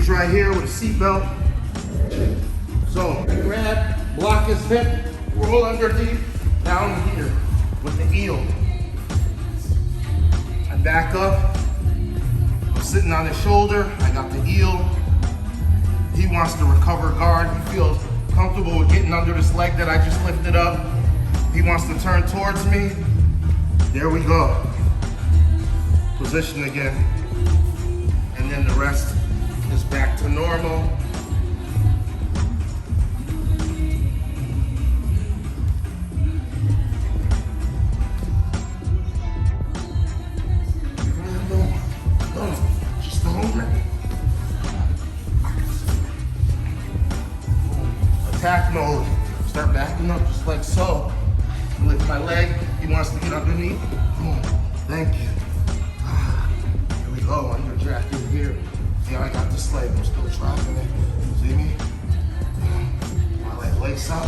He's right here with a seatbelt. So grab, block his hip, roll underneath, down here with the heel. I back up. I'm sitting on his shoulder. I got the heel. He wants to recover guard. He feels comfortable with getting under this leg that I just lifted up. He wants to turn towards me. There we go. Position again. And then the rest is back to normal. Just a moment. Attack mode. Start backing up just like so. Lift my leg. He wants to get underneath. Thank you. Here we go. Under jacket here. Yeah, I got this leg. I'm still dropping it. See me? My leg lace up.